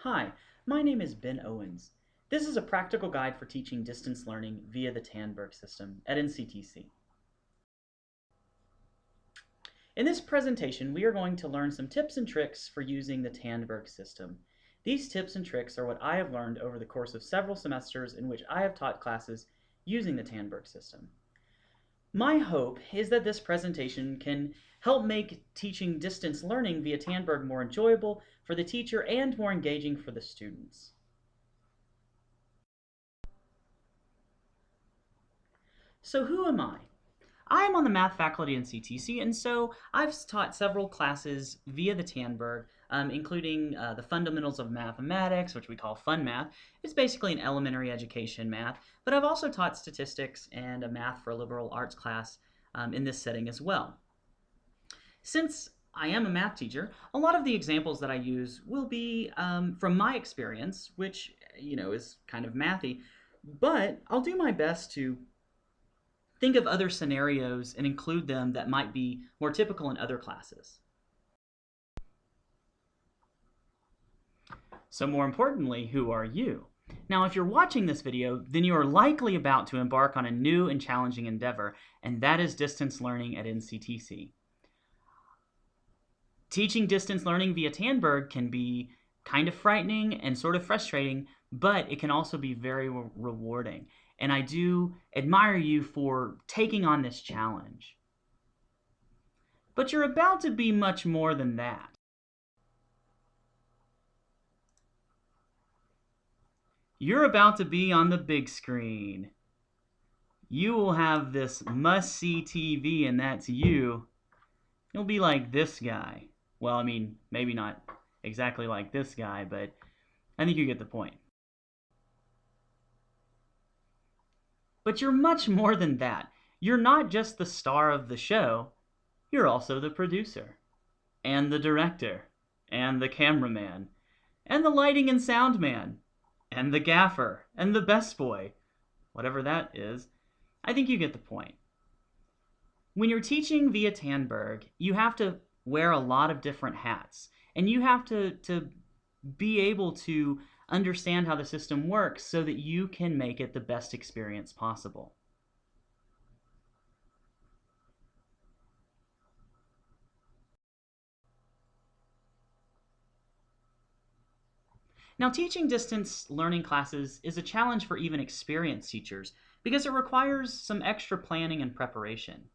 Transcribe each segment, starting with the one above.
Hi, my name is Ben Owens. This is a practical guide for teaching distance learning via the Tandberg system at NCTC. In this presentation, we are going to learn some tips and tricks for using the Tandberg system. These tips and tricks are what I have learned over the course of several semesters in which I have taught classes using the Tandberg system. My hope is that this presentation can help make teaching distance learning via Tandberg more enjoyable for the teacher and more engaging for the students. So who am I? I am on the math faculty in CTC, and so I've taught several classes via the Tandberg, including the fundamentals of mathematics, which we call fun math. It's basically an elementary education math, but I've also taught statistics and a math for a liberal arts class in this setting as well. Since I am a math teacher, a lot of the examples that I use will be from my experience, which, is kind of mathy, but I'll do my best to think of other scenarios and include them that might be more typical in other classes. So more importantly, who are you? Now, if you're watching this video, then you are likely about to embark on a new and challenging endeavor, and that is distance learning at NCTC. Teaching distance learning via Tandberg can be kind of frightening and sort of frustrating, but it can also be very rewarding. And I do admire you for taking on this challenge. But you're about to be much more than that. You're about to be on the big screen. You will have this must-see TV, and that's you. You'll be like this guy. Well, I mean, maybe not exactly like this guy, but I think you get the point. But you're much more than that. You're not just the star of the show, you're also the producer, and the director, and the cameraman, and the lighting and sound man, and the gaffer, and the best boy, whatever that is. I think you get the point. When you're teaching via Tandberg, you have to wear a lot of different hats, and you have to be able to understand how the system works so that you can make it the best experience possible. Now, teaching distance learning classes is a challenge for even experienced teachers because it requires some extra planning and preparation.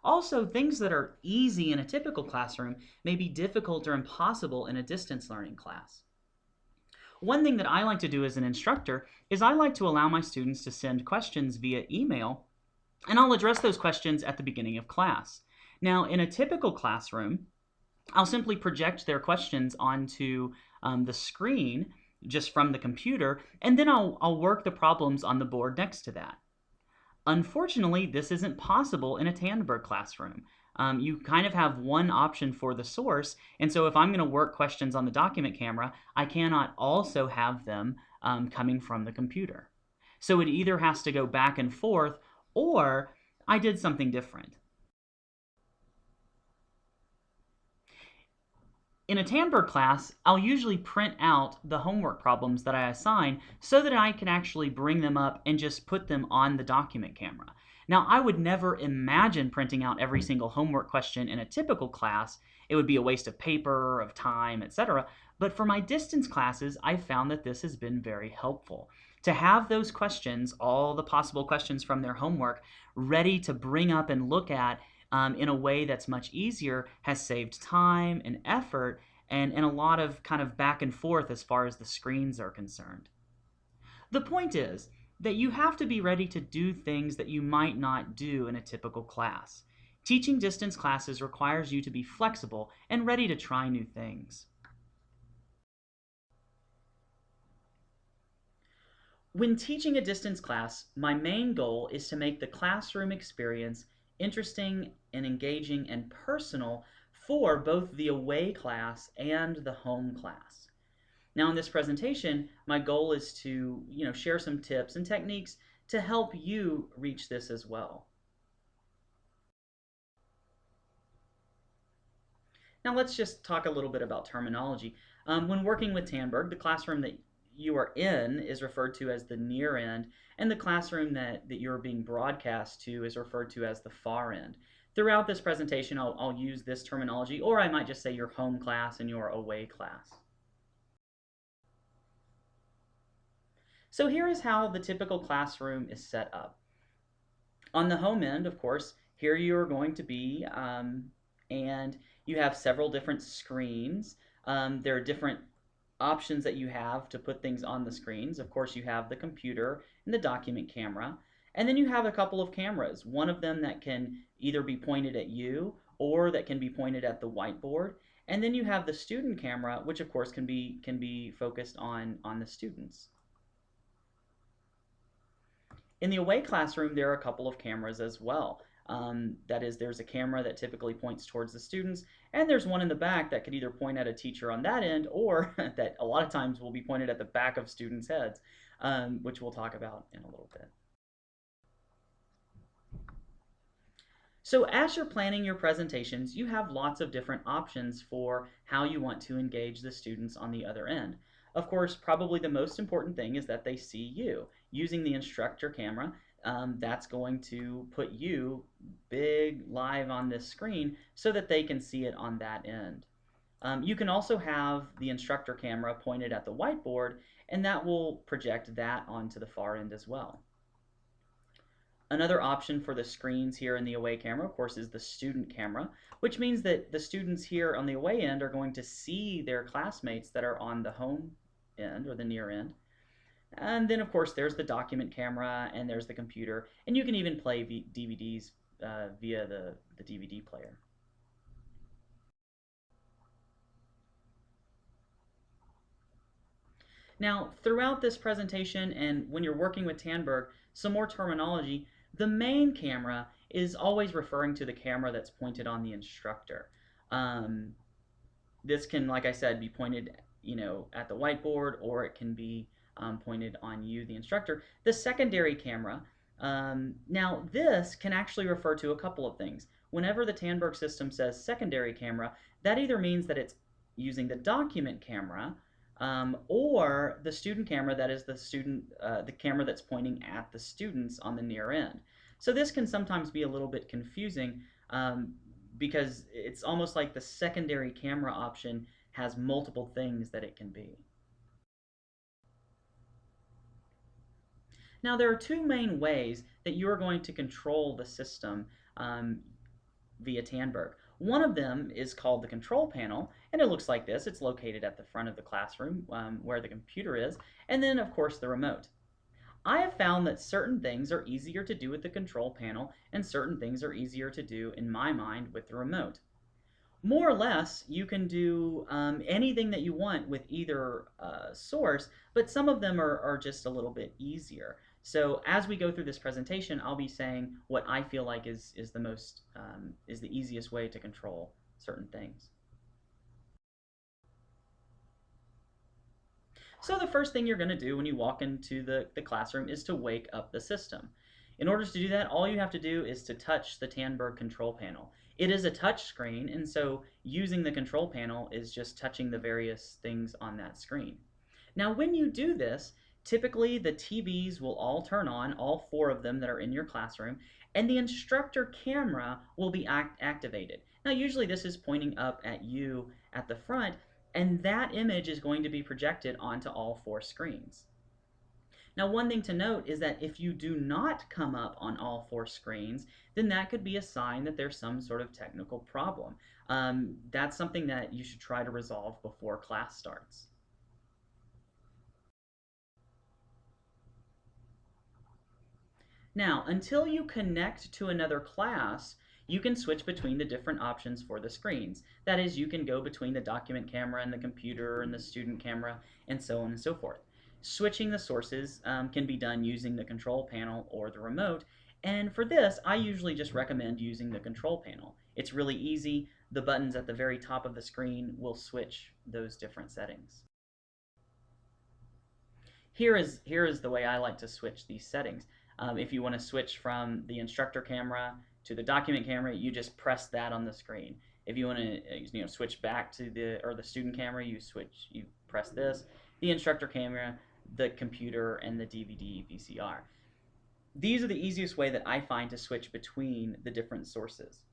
Also, things that are easy in a typical classroom may be difficult or impossible in a distance learning class. One thing that I like to do as an instructor is I like to allow my students to send questions via email, and I'll address those questions at the beginning of class. Now, in a typical classroom, I'll simply project their questions onto the screen just from the computer, and then I'll work the problems on the board next to that. Unfortunately, this isn't possible in a Tandberg classroom. You kind of have one option for the source, and so if I'm going to work questions on the document camera, I cannot also have them coming from the computer. So it either has to go back and forth, or I did something different. In a Tandberg class, I'll usually print out the homework problems that I assign so that I can actually bring them up and just put them on the document camera. Now, I would never imagine printing out every single homework question in a typical class. It would be a waste of paper, of time, etc. But for my distance classes, I've found that this has been very helpful. To have those questions, all the possible questions from their homework, ready to bring up and look at in a way that's much easier has saved time and effort and a lot of kind of back and forth as far as the screens are concerned. The point is that you have to be ready to do things that you might not do in a typical class. Teaching distance classes requires you to be flexible and ready to try new things. When teaching a distance class, my main goal is to make the classroom experience interesting and engaging and personal for both the away class and the home class. Now in this presentation, my goal is to share some tips and techniques to help you reach this as well. Now let's just talk a little bit about terminology. When working with Tandberg, the classroom that you are in is referred to as the near end, and the classroom that you're being broadcast to is referred to as the far end. Throughout this presentation, I'll use this terminology, or I might just say your home class and your away class. So here is how the typical classroom is set up. On the home end, of course, here you are going to be, and you have several different screens. There are different options that you have to put things on the screens. Of course, you have the computer and the document camera, and then you have a couple of cameras. One of them that can either be pointed at you or that can be pointed at the whiteboard. And then you have the student camera, which of course can be focused on the students. In the away classroom, there are a couple of cameras as well. That is, there's a camera that typically points towards the students, and there's one in the back that could either point at a teacher on that end, or that a lot of times will be pointed at the back of students' heads, which we'll talk about in a little bit. So as you're planning your presentations, you have lots of different options for how you want to engage the students on the other end. Of course, probably the most important thing is that they see you. Using the instructor camera, that's going to put you big live on this screen so that they can see it on that end. You can also have the instructor camera pointed at the whiteboard, and that will project that onto the far end as well. Another option for the screens here in the away camera, of course, is the student camera, which means that the students here on the away end are going to see their classmates that are on the home end or the near end. And then, of course, there's the document camera and there's the computer, and you can even play DVDs via the DVD player. Now, throughout this presentation and when you're working with Tandberg, some more terminology. The main camera is always referring to the camera that's pointed on the instructor. This can, like I said, be pointed, at the whiteboard, or it can be pointed on you, the instructor. The secondary camera, now this can actually refer to a couple of things. Whenever the Tandberg system says secondary camera, that either means that it's using the document camera, or the student camera, that is the camera that's pointing at the students on the near end. So this can sometimes be a little bit confusing because it's almost like the secondary camera option has multiple things that it can be. Now there are two main ways that you are going to control the system via Tandberg. One of them is called the control panel, and it looks like this. It's located at the front of the classroom where the computer is, and then of course the remote. I have found that certain things are easier to do with the control panel, and certain things are easier to do, in my mind, with the remote. More or less, you can do anything that you want with either source, but some of them are just a little bit easier. So as we go through this presentation, I'll be saying what I feel like is the easiest way to control certain things. So the first thing you're going to do when you walk into the classroom is to wake up the system. In order to do that, all you have to do is to touch the Tandberg control panel. It is a touch screen, and so using the control panel is just touching the various things on that screen. Now when you do this, typically the TVs will all turn on, all 4 of them that are in your classroom, and the instructor camera will be activated. Now usually this is pointing up at you at the front, and that image is going to be projected onto all 4 screens. Now one thing to note is that if you do not come up on all 4 screens, then that could be a sign that there's some sort of technical problem. That's something that you should try to resolve before class starts. Now, until you connect to another class, you can switch between the different options for the screens. That is, you can go between the document camera and the computer and the student camera and so on and so forth. Switching the sources can be done using the control panel or the remote, and for this, I usually just recommend using the control panel. It's really easy. The buttons at the very top of the screen will switch those different settings. Here is the way I like to switch these settings. If you want to switch from the instructor camera to the document camera, you just press that on the screen. If you want to switch back to the student camera, you press this, the instructor camera, the computer, and the DVD VCR. These are the easiest way that I find to switch between the different sources.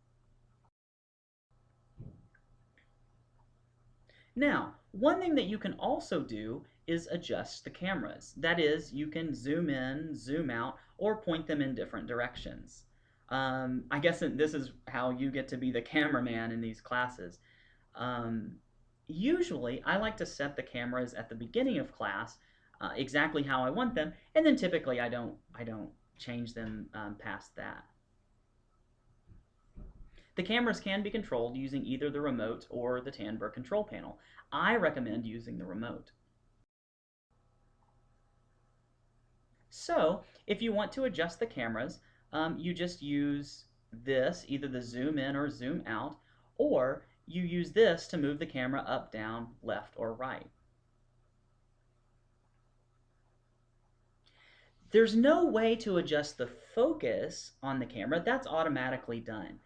Now, one thing that you can also do is adjust the cameras. That is, you can zoom in, zoom out, or point them in different directions. I guess this is how you get to be the cameraman in these classes. Um, Usually, I like to set the cameras at the beginning of class exactly how I want them, and then typically I don't change them past that. The cameras can be controlled using either the remote or the Tandberg control panel. I recommend using the remote. So, if you want to adjust the cameras, you just use this, either the zoom in or zoom out, or you use this to move the camera up, down, left, or right. There's no way to adjust the focus on the camera. That's automatically done.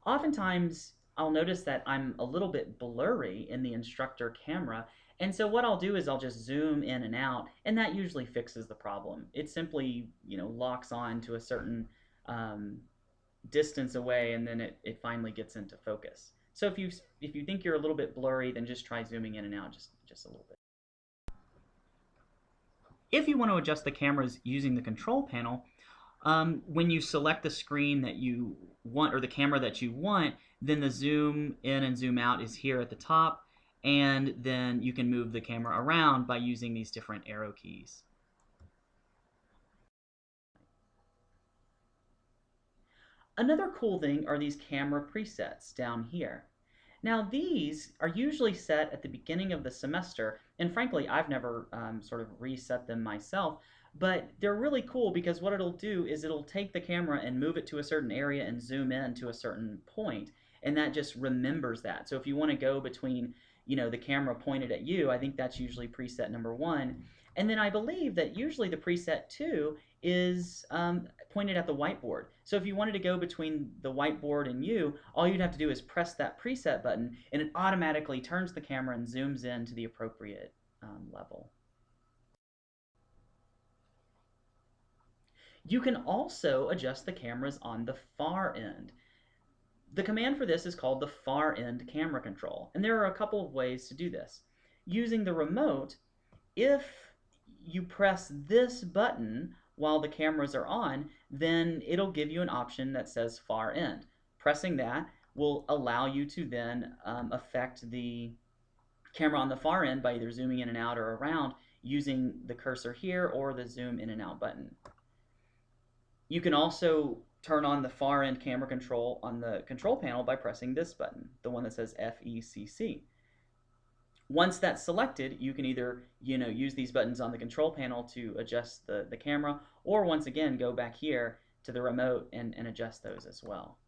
Oftentimes, I'll notice that I'm a little bit blurry in the instructor camera, and so what I'll do is I'll just zoom in and out, and that usually fixes the problem. It simply, locks on to a certain um, distance away, and then it finally gets into focus. So if you think you're a little bit blurry, then just try zooming in and out just a little bit. If you want to adjust the cameras using the control panel, when you select the screen that you want or the camera that you want, then the zoom in and zoom out is here at the top, and then you can move the camera around by using these different arrow keys. Another cool thing are these camera presets down here. Now these are usually set at the beginning of the semester, and frankly I've never sort of reset them myself, but they're really cool because what it'll do is it'll take the camera and move it to a certain area and zoom in to a certain point, and that just remembers that. So if you want to go between the camera pointed at you, I think that's usually preset number 1. And then I believe that usually the preset 2 is pointed at the whiteboard. So if you wanted to go between the whiteboard and you, all you'd have to do is press that preset button, and it automatically turns the camera and zooms in to the appropriate level. You can also adjust the cameras on the far end. The command for this is called the far end camera control, and there are a couple of ways to do this. Using the remote, if you press this button while the cameras are on, then it'll give you an option that says far end. Pressing that will allow you to then affect the camera on the far end by either zooming in and out or around using the cursor here or the zoom in and out button. You can also turn on the far end camera control on the control panel by pressing this button, the one that says FECC. Once that's selected, you can either use these buttons on the control panel to adjust the camera, or once again go back here to the remote and adjust those as well.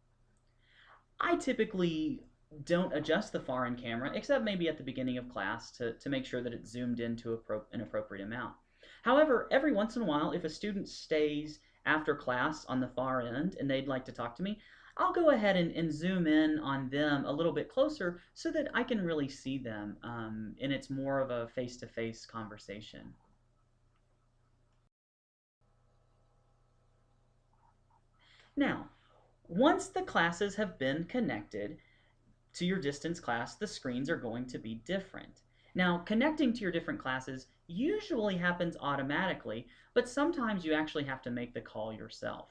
I typically don't adjust the far end camera, except maybe at the beginning of class to make sure that it's zoomed into an appropriate amount. However, every once in a while, if a student stays after class on the far end and they'd like to talk to me, I'll go ahead and zoom in on them a little bit closer so that I can really see them, and it's more of a face-to-face conversation. Now, once the classes have been connected to your distance class, the screens are going to be different. Now, connecting to your different classes usually happens automatically, but sometimes you actually have to make the call yourself.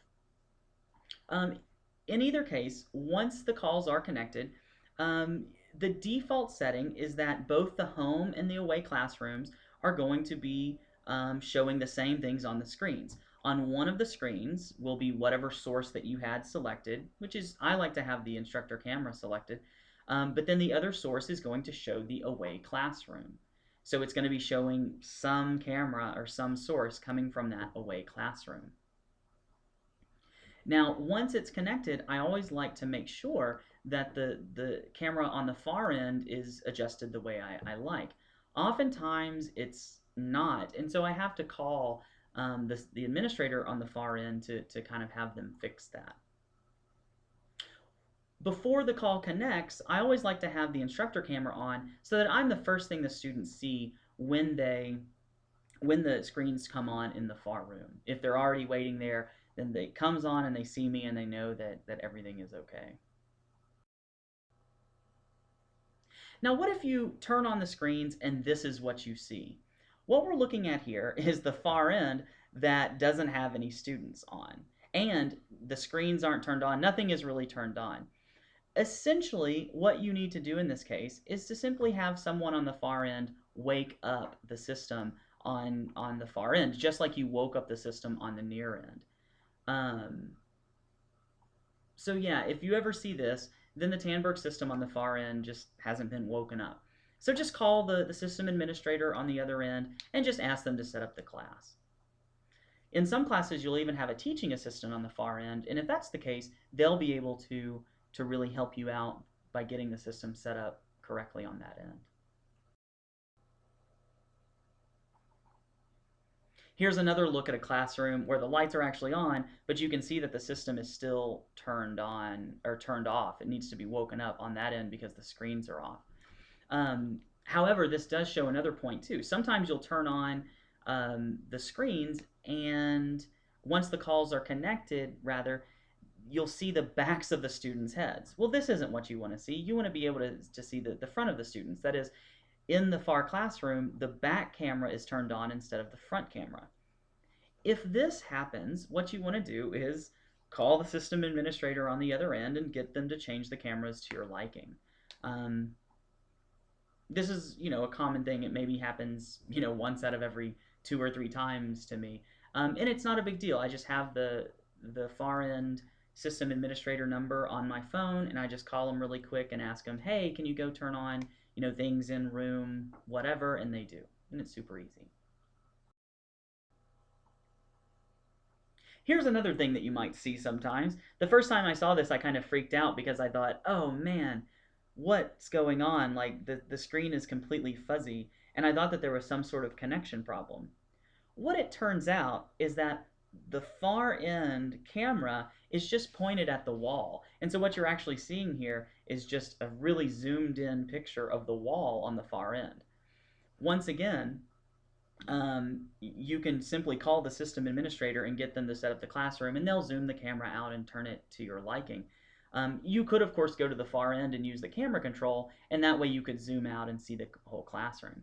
In either case, once the calls are connected, the default setting is that both the home and the away classrooms are going to be showing the same things on the screens. On one of the screens will be whatever source that you had selected, which is, I like to have the instructor camera selected, but then the other source is going to show the away classroom. So it's going to be showing some camera or some source coming from that away classroom. Now, once it's connected, I always like to make sure that the camera on the far end is adjusted the way I like. Oftentimes, it's not, and so I have to call the administrator on the far end to kind of have them fix that. Before the call connects, I always like to have the instructor camera on so that I'm the first thing the students see when the screens come on in the far room. If they're already waiting there, then it comes on and they see me and they know that everything is okay. Now, what if you turn on the screens and this is what you see? What we're looking at here is the far end that doesn't have any students on. And the screens aren't turned on. Nothing is really turned on. Essentially, what you need to do in this case is to simply have someone on the far end wake up the system on the far end, just like you woke up the system on the near end. So yeah, if you ever see this, then the Tandberg system on the far end just hasn't been woken up. So just call the system administrator on the other end and just ask them to set up the class. In some classes, you'll even have a teaching assistant on the far end, and if that's the case, they'll be able to really help you out by getting the system set up correctly on that end. Here's another look at a classroom where the lights are actually on, but you can see that the system is still turned on or turned off. It needs to be woken up on that end because the screens are off. However, this does show another point too. Sometimes you'll turn on the screens, and once the calls are connected, rather, you'll see the backs of the students' heads. Well, this isn't what you want to see. You want to be able to see the front of the students. That is, in the far classroom, the back camera is turned on instead of the front camera. If this happens, what you want to do is call the system administrator on the other end and get them to change the cameras to your liking. This is, a common thing. It maybe happens, once out of every 2 or 3 times to me. And it's not a big deal. I just have the far end system administrator number on my phone, and I just call them really quick and ask them, hey, can you go turn on, things in room, whatever, and they do. And it's super easy. Here's another thing that you might see sometimes. The first time I saw this, I kind of freaked out because I thought, oh man, what's going on? Like the screen is completely fuzzy, and I thought that there was some sort of connection problem. What it turns out is that the far end camera is just pointed at the wall. And so what you're actually seeing here is just a really zoomed in picture of the wall on the far end. Once again, you can simply call the system administrator and get them to set up the classroom, and they'll zoom the camera out and turn it to your liking. You could, of course, go to the far end and use the camera control, and that way you could zoom out and see the whole classroom.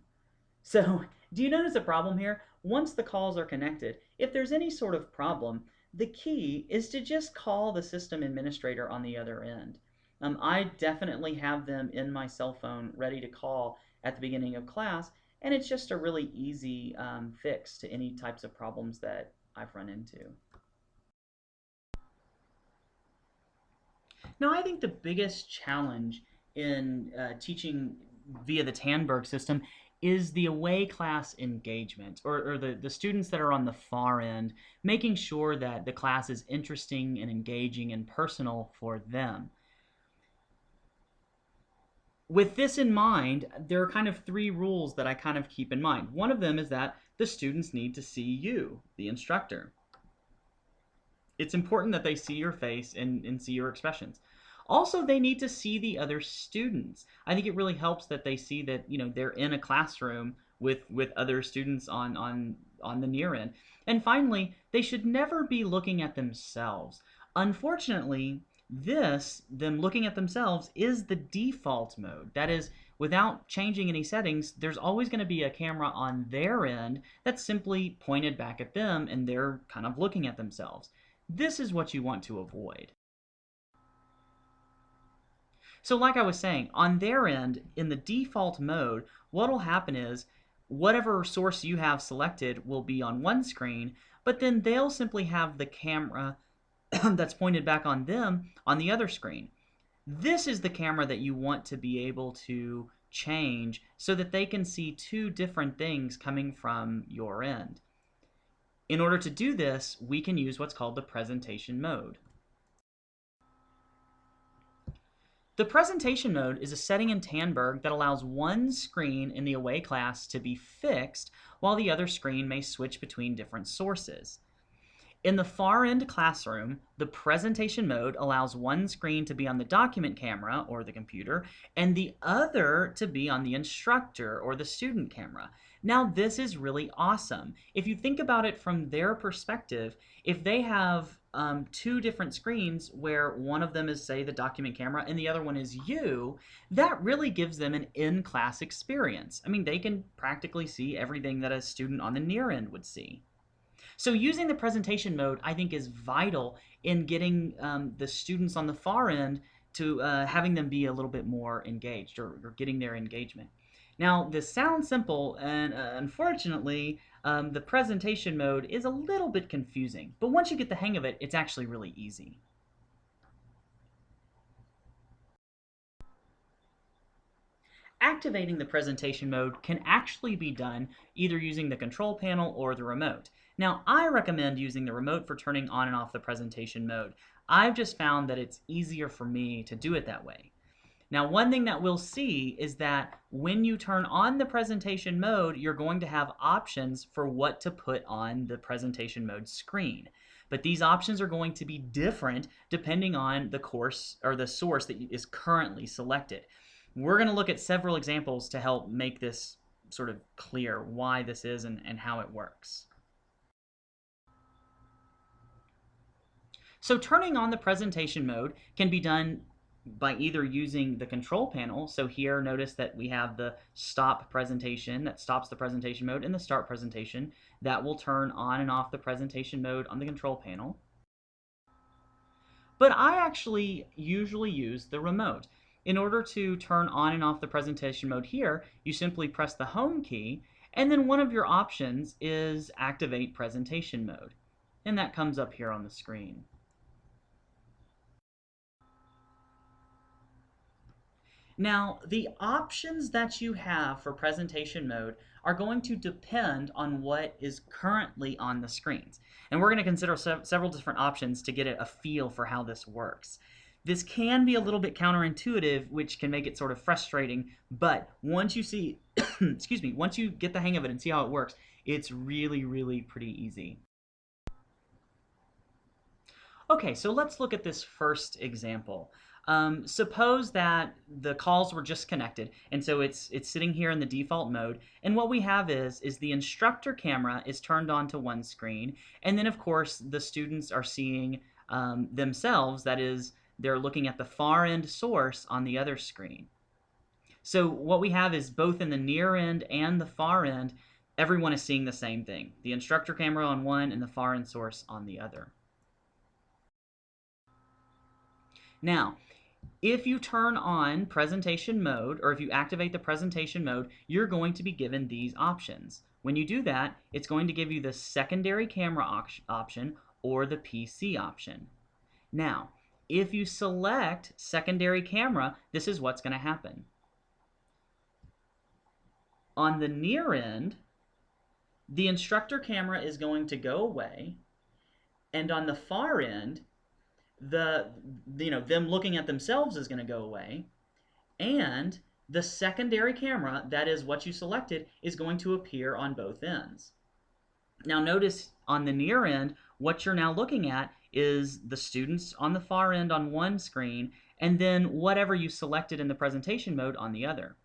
So, do you notice a problem here? Once the calls are connected, if there's any sort of problem, the key is to just call the system administrator on the other end. I definitely have them in my cell phone ready to call at the beginning of class, and it's just a really easy fix to any types of problems that I've run into. Now, I think the biggest challenge in teaching via the Tandberg system is the away class engagement, or the students that are on the far end, making sure that the class is interesting and engaging and personal for them. With this in mind, there are kind of 3 rules that I kind of keep in mind. One of them is that the students need to see you, the instructor. It's important that they see your face and see your expressions. Also, they need to see the other students. I think it really helps that they see that they're in a classroom with other students on the near end. And finally, they should never be looking at themselves. Unfortunately, them looking at themselves, is the default mode. That is, without changing any settings, there's always going to be a camera on their end that's simply pointed back at them, and they're kind of looking at themselves. This is what you want to avoid. So like I was saying, on their end, in the default mode, what will happen is whatever source you have selected will be on one screen, but then they'll simply have the camera that's pointed back on them on the other screen. This is the camera that you want to be able to change so that they can see 2 different things coming from your end. In order to do this, we can use what's called the presentation mode. The presentation mode is a setting in Tandberg that allows one screen in the away class to be fixed while the other screen may switch between different sources. In the far end classroom, the presentation mode allows one screen to be on the document camera or the computer and the other to be on the instructor or the student camera. Now, this is really awesome. If you think about it from their perspective, if they have two different screens where one of them is, say, the document camera and the other one is you, that really gives them an in-class experience. I mean, they can practically see everything that a student on the near end would see. So using the presentation mode, I think, is vital in getting the students on the far end to having them be a little bit more engaged or getting their engagement. Now, this sounds simple, and unfortunately, the presentation mode is a little bit confusing. But once you get the hang of it, it's actually really easy. Activating the presentation mode can actually be done either using the control panel or the remote. Now, I recommend using the remote for turning on and off the presentation mode. I've just found that it's easier for me to do it that way. Now, one thing that we'll see is that when you turn on the presentation mode, you're going to have options for what to put on the presentation mode screen. But these options are going to be different depending on the course or the source that is currently selected. We're going to look at several examples to help make this sort of clear why this is and how it works. So turning on the presentation mode can be done by either using the control panel. So here, notice that we have the stop presentation that stops the presentation mode and the start presentation that will turn on and off the presentation mode on the control panel. But I actually usually use the remote. In order to turn on and off the presentation mode here, you simply press the home key, and then one of your options is activate presentation mode. And that comes up here on the screen. Now, the options that you have for presentation mode are going to depend on what is currently on the screens. And we're going to consider several different options to get a feel for how this works. This can be a little bit counterintuitive, which can make it sort of frustrating, but once you see, excuse me, once you get the hang of it and see how it works, it's really, really pretty easy. Okay, so let's look at this first example. Suppose that the calls were just connected, and so it's sitting here in the default mode, and what we have is the instructor camera is turned on to one screen, and then of course the students are seeing themselves, that is, they're looking at the far end source on the other screen. So what we have is both in the near end and the far end, everyone is seeing the same thing. The instructor camera on one and the far end source on the other. Now, if you turn on presentation mode, or if you activate the presentation mode, you're going to be given these options. When you do that, it's going to give you the secondary camera option or the PC option. Now, if you select secondary camera, this is what's going to happen. On the near end, the instructor camera is going to go away, and on the far end, them looking at themselves is going to go away, and the secondary camera, that is what you selected, is going to appear on both ends. Now notice on the near end, what you're now looking at is the students on the far end on one screen, and then whatever you selected in the presentation mode on the other.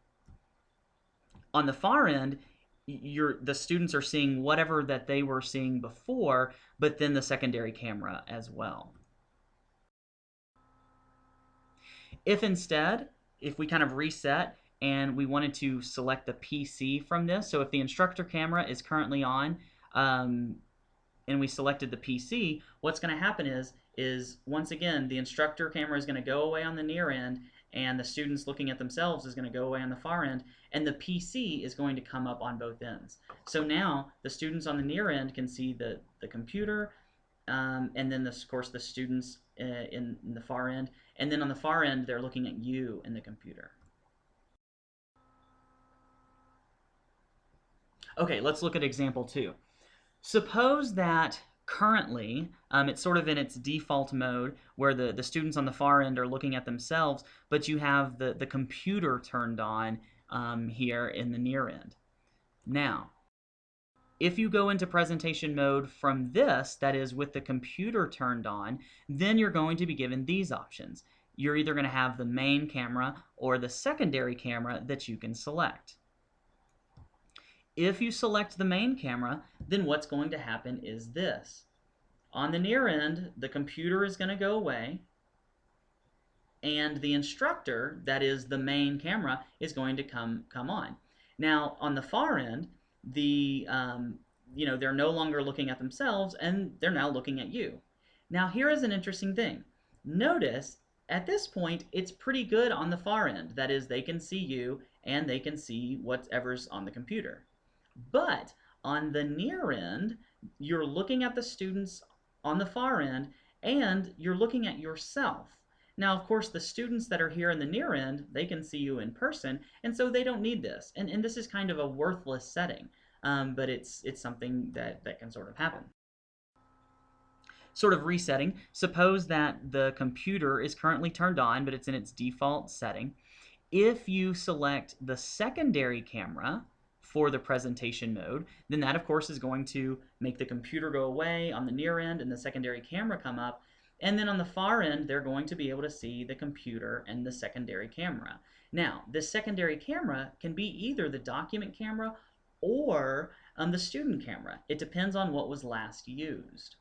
On the far end, the students are seeing whatever that they were seeing before, but then the secondary camera as well. If instead, if we kind of reset and we wanted to select the PC from this, so if the instructor camera is currently on and we selected the PC, what's going to happen is once again, the instructor camera is going to go away on the near end, and the students looking at themselves is going to go away on the far end, and the PC is going to come up on both ends. So now the students on the near end can see the computer, and then of course the students in the far end, and then on the far end they're looking at you in the computer. Okay, let's look at example 2. Suppose that currently it's sort of in its default mode where the students on the far end are looking at themselves, but you have the computer turned on here in the near end. Now, If you go into presentation mode from this, that is with the computer turned on, then you're going to be given these options. You're either going to have the main camera or the secondary camera that you can select. If you select the main camera, then what's going to happen is this. On the near end, the computer is going to go away, and the instructor, that is the main camera, is going to come on. Now, on the far end, they're no longer looking at themselves, and they're now looking at you. Now, here is an interesting thing. Notice, at this point, it's pretty good on the far end. That is, they can see you, and they can see whatever's on the computer. But on the near end, you're looking at the students on the far end, and you're looking at yourself. Now, of course, the students that are here in the near end, they can see you in person, and so they don't need this. And this is kind of a worthless setting, but it's something that can sort of happen. Sort of resetting, suppose that the computer is currently turned on, but it's in its default setting. If you select the secondary camera for the presentation mode, then that of course is going to make the computer go away on the near end and the secondary camera come up, and then on the far end they're going to be able to see the computer and the secondary camera. Now, this secondary camera can be either the document camera or the student camera. It depends on what was last used.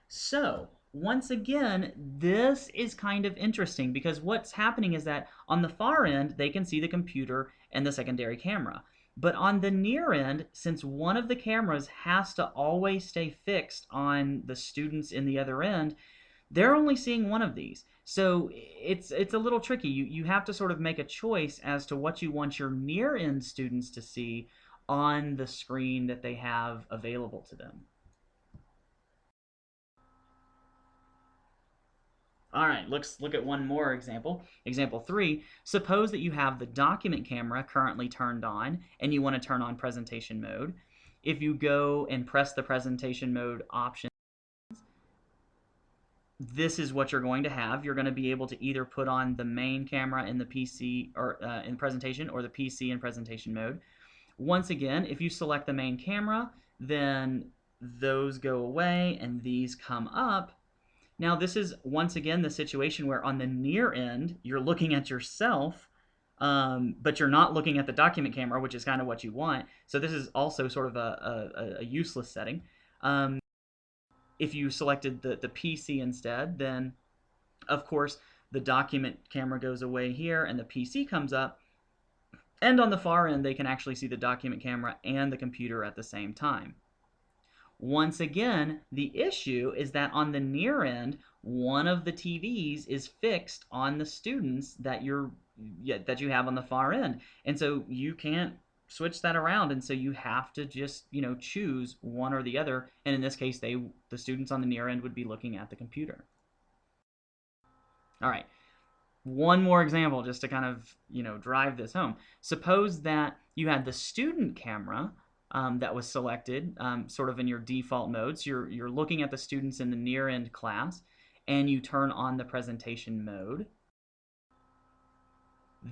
So, once again, this is kind of interesting because what's happening is that on the far end, they can see the computer and the secondary camera. But on the near end, since one of the cameras has to always stay fixed on the students in the other end, they're only seeing one of these. So it's a little tricky. You have to sort of make a choice as to what you want your near end students to see on the screen that they have available to them. All right, let's look at one more example. Example 3, suppose that you have the document camera currently turned on and you want to turn on presentation mode. If you go and press the presentation mode option, this is what you're going to have. You're going to be able to either put on the main camera in the PC or in presentation or the PC in presentation mode. Once again, if you select the main camera, then those go away and these come up. Now, this is, once again, the situation where on the near end, you're looking at yourself, but you're not looking at the document camera, which is kind of what you want. So this is also sort of a useless setting. If you selected the PC instead, then, of course, the document camera goes away here, and the PC comes up. And on the far end, they can actually see the document camera and the computer at the same time. Once again, the issue is that on the near end, one of the TVs is fixed on the students that you have on the far end. And so you can't switch that around, and so you have to just, choose one or the other. And in this case, the students on the near end would be looking at the computer. All right. One more example just to kind of, drive this home. Suppose that you had the student camera that was selected sort of in your default mode. So you're looking at the students in the near end class, and you turn on the presentation mode.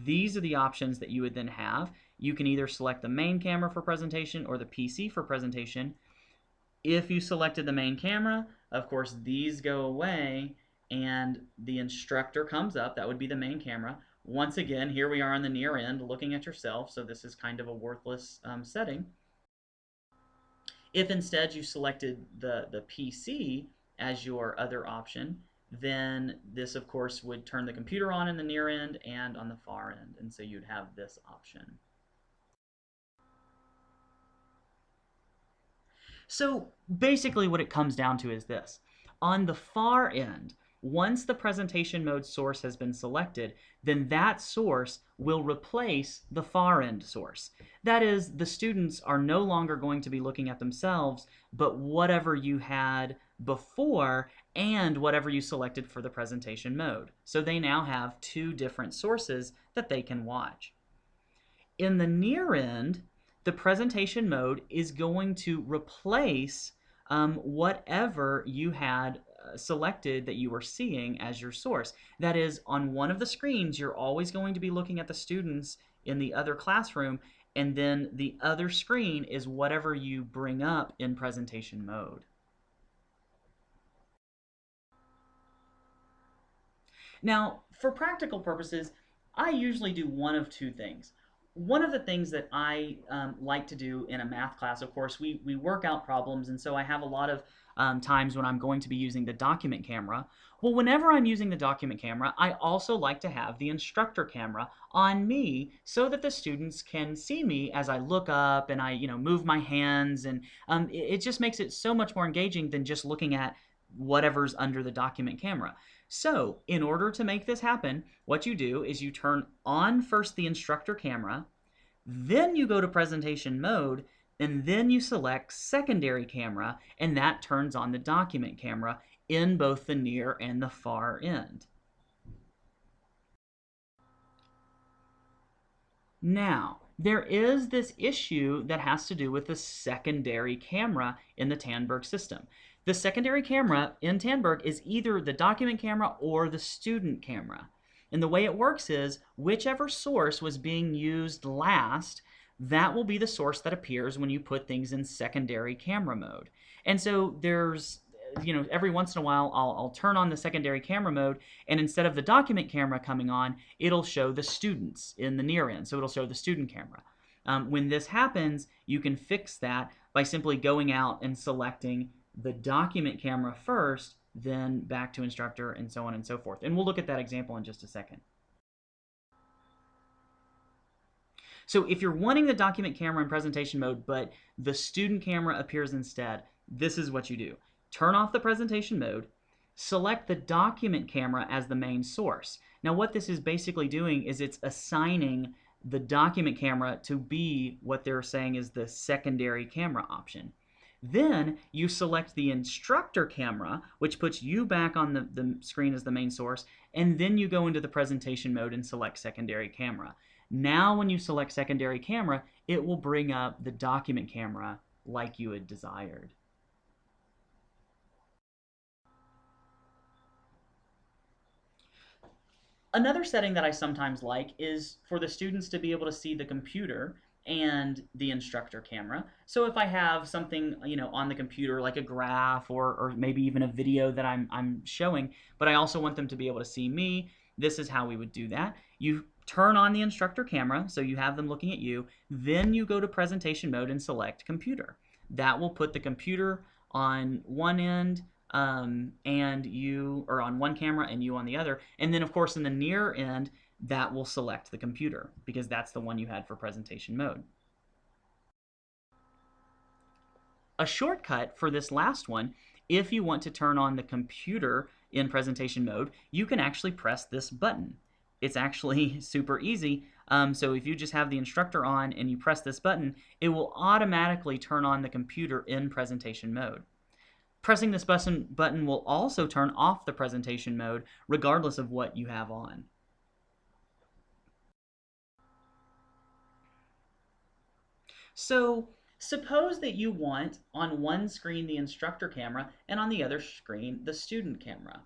These are the options that you would then have. You can either select the main camera for presentation or the PC for presentation. If you selected the main camera, of course, these go away, and the instructor comes up. That would be the main camera. Once again, here we are on the near end looking at yourself, so this is kind of a worthless setting. If instead you selected the PC as your other option, then this, of course, would turn the computer on in the near end and on the far end, and so you'd have this option. So basically what it comes down to is this. On the far end, once the presentation mode source has been selected, then that source will replace the far end source. That is, the students are no longer going to be looking at themselves, but whatever you had before and whatever you selected for the presentation mode. So they now have two different sources that they can watch. In the near end, the presentation mode is going to replace whatever you had selected that you were seeing as your source. That is, on one of the screens, you're always going to be looking at the students in the other classroom, and then the other screen is whatever you bring up in presentation mode. Now, for practical purposes, I usually do one of two things. One of the things that I like to do in a math class, of course, we work out problems, and so I have a lot of times when I'm going to be using the document camera. Well, whenever I'm using the document camera, I also like to have the instructor camera on me so that the students can see me as I look up and I, move my hands, and it just makes it so much more engaging than just looking at whatever's under the document camera. So, in order to make this happen, what you do is you turn on first the instructor camera, then you go to presentation mode, and then you select secondary camera, and that turns on the document camera in both the near and the far end. Now, there is this issue that has to do with the secondary camera in the Tandberg system. The secondary camera in Tandberg is either the document camera or the student camera. And the way it works is whichever source was being used last, that will be the source that appears when you put things in secondary camera mode. And so there's, every once in a while I'll turn on the secondary camera mode, and instead of the document camera coming on, it'll show the students in the near end. So it'll show the student camera. When this happens, you can fix that by simply going out and selecting the document camera first, then back to instructor, and so on and so forth. And we'll look at that example in just a second. So if you're wanting the document camera in presentation mode, but the student camera appears instead, this is what you do. Turn off the presentation mode, select the document camera as the main source. Now what this is basically doing is it's assigning the document camera to be what they're saying is the secondary camera option. Then you select the instructor camera, which puts you back on the screen as the main source, and then you go into the presentation mode and select secondary camera. Now when you select secondary camera, it will bring up the document camera like you had desired. Another setting that I sometimes like is for the students to be able to see the computer and the instructor camera. So if I have something, on the computer like a graph or maybe even a video that I'm showing, but I also want them to be able to see me, this is how we would do that. You turn on the instructor camera so you have them looking at you, then you go to presentation mode and select computer. That will put the computer on one end, and you are on one camera and you on the other. And then of course in the near end, that will select the computer because that's the one you had for presentation mode. A shortcut for this last one, if you want to turn on the computer in presentation mode, you can actually press this button. It's actually super easy. So if you just have the instructor on and you press this button, it will automatically turn on the computer in presentation mode. Pressing this button will also turn off the presentation mode regardless of what you have on. So suppose that you want on one screen the instructor camera and on the other screen the student camera.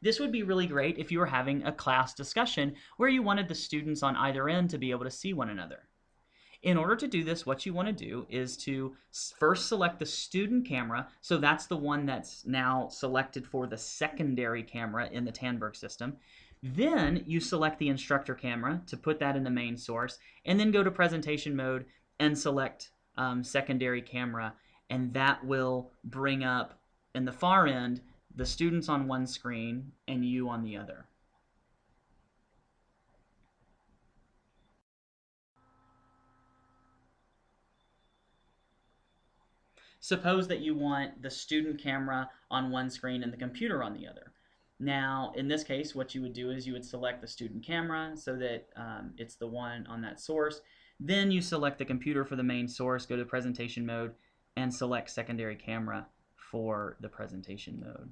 This would be really great if you were having a class discussion where you wanted the students on either end to be able to see one another. In order to do this, what you want to do is to first select the student camera, so that's the one that's now selected for the secondary camera in the Tandberg system. Then you select the instructor camera to put that in the main source, and then go to presentation mode and select secondary camera, and that will bring up in the far end the students on one screen and you on the other. Suppose that you want the student camera on one screen and the computer on the other. Now, in this case, what you would do is you would select the student camera so that it's the one on that source. Then you select the computer for the main source, go to presentation mode, and select secondary camera for the presentation mode.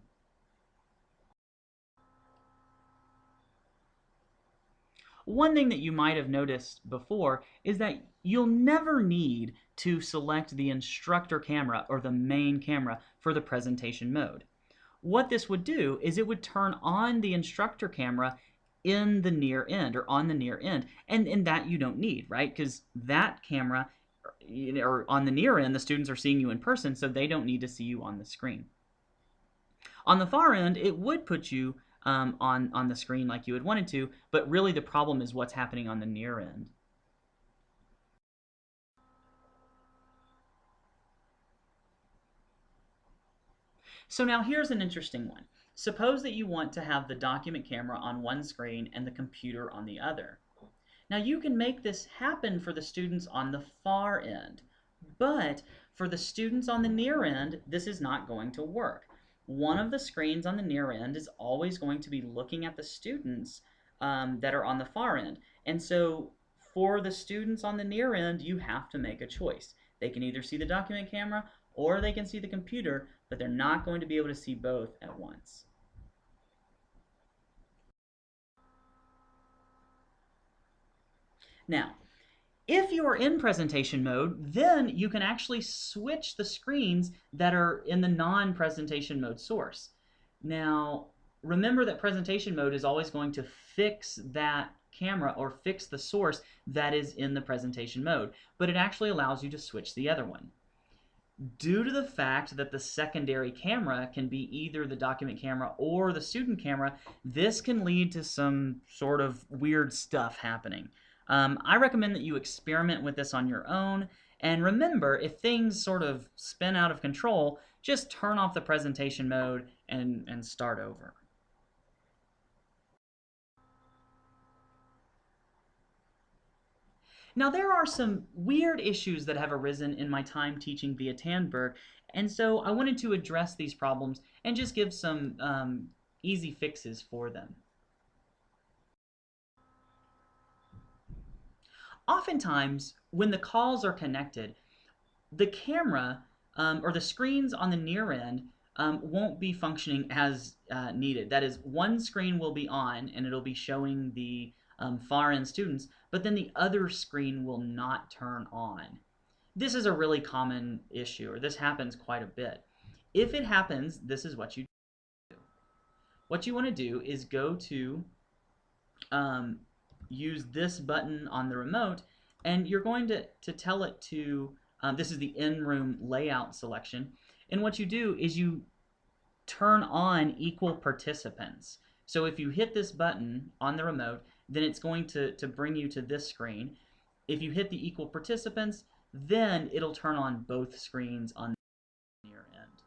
One thing that you might have noticed before is that you'll never need to select the instructor camera or the main camera for the presentation mode. What this would do is it would turn on the instructor camera in the near end or on the near end, and that you don't need, right? Because that camera, or on the near end, the students are seeing you in person, so they don't need to see you on the screen. On the far end, it would put you on the screen like you had wanted to, but really the problem is what's happening on the near end. So now here's an interesting one. Suppose that you want to have the document camera on one screen and the computer on the other. Now you can make this happen for the students on the far end, but for the students on the near end, this is not going to work. One of the screens on the near end is always going to be looking at the students that are on the far end. And so for the students on the near end, you have to make a choice. They can either see the document camera or they can see the computer, but they're not going to be able to see both at once. Now, if you are in presentation mode, then you can actually switch the screens that are in the non-presentation mode source. Now, remember that presentation mode is always going to fix that camera or fix the source that is in the presentation mode, but it actually allows you to switch the other one. Due to the fact that the secondary camera can be either the document camera or the student camera, this can lead to some sort of weird stuff happening. I recommend that you experiment with this on your own, and remember, if things sort of spin out of control, just turn off the presentation mode and start over. Now, there are some weird issues that have arisen in my time teaching via Tandberg, and so I wanted to address these problems and just give some easy fixes for them. Oftentimes, when the calls are connected, the camera or the screens on the near end won't be functioning as needed. That is, one screen will be on and it'll be showing the far end students, but then the other screen will not turn on. This is a really common issue, or this happens quite a bit. If it happens, this is what you do. What you want to do is go to use this button on the remote, and you're going to tell it to, this is the in-room layout selection, and what you do is you turn on equal participants. So if you hit this button on the remote, then it's going to bring you to this screen. If you hit the equal participants, then it'll turn on both screens on the near end.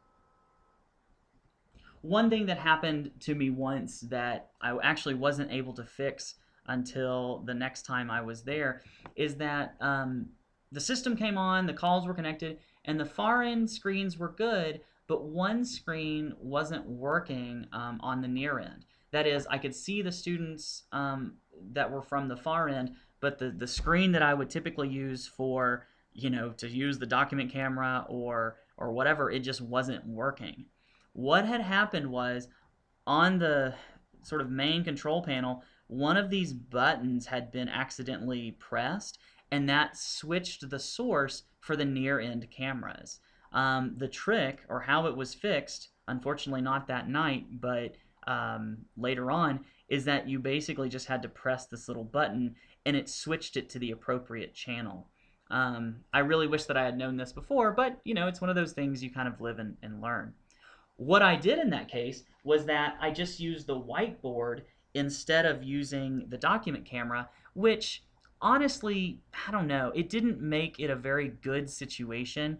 One thing that happened to me once that I actually wasn't able to fix until the next time I was there is that the system came on, the calls were connected, and the far end screens were good, but one screen wasn't working on the near end. That is, I could see the students that were from the far end, but the screen that I would typically use for, to use the document camera or whatever, it just wasn't working. What had happened was on the sort of main control panel, one of these buttons had been accidentally pressed, and that switched the source for the near end cameras. The trick, or how it was fixed, unfortunately not that night, but later on, is that you basically just had to press this little button and it switched it to the appropriate channel. I really wish that I had known this before, but it's one of those things you kind of live and learn. What I did in that case was that I just used the whiteboard instead of using the document camera, which honestly, I don't know, it didn't make it a very good situation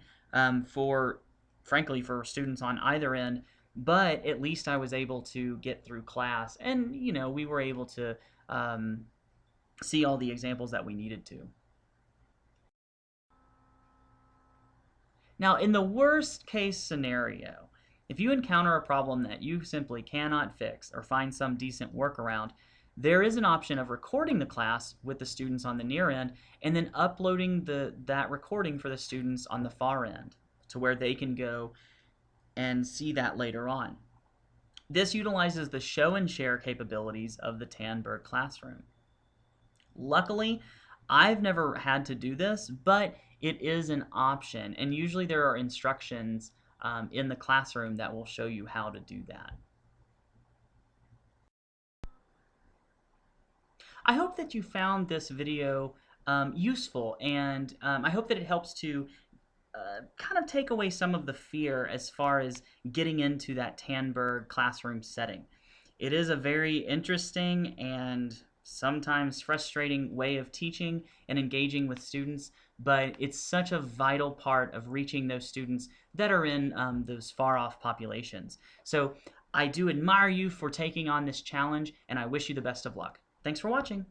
frankly, for students on either end, but at least I was able to get through class, and we were able to see all the examples that we needed to. Now, in the worst case scenario, if you encounter a problem that you simply cannot fix or find some decent workaround, there is an option of recording the class with the students on the near end and then uploading that recording for the students on the far end to where they can go and see that later on. This utilizes the show and share capabilities of the Tandberg Classroom. Luckily, I've never had to do this, but it is an option, and usually there are instructions in the classroom that will show you how to do that. I hope that you found this video useful, and I hope that it helps to kind of take away some of the fear as far as getting into that Tandberg classroom setting. It is a very interesting and sometimes frustrating way of teaching and engaging with students, but it's such a vital part of reaching those students that are in those far off populations. So I do admire you for taking on this challenge, and I wish you the best of luck. Thanks for watching.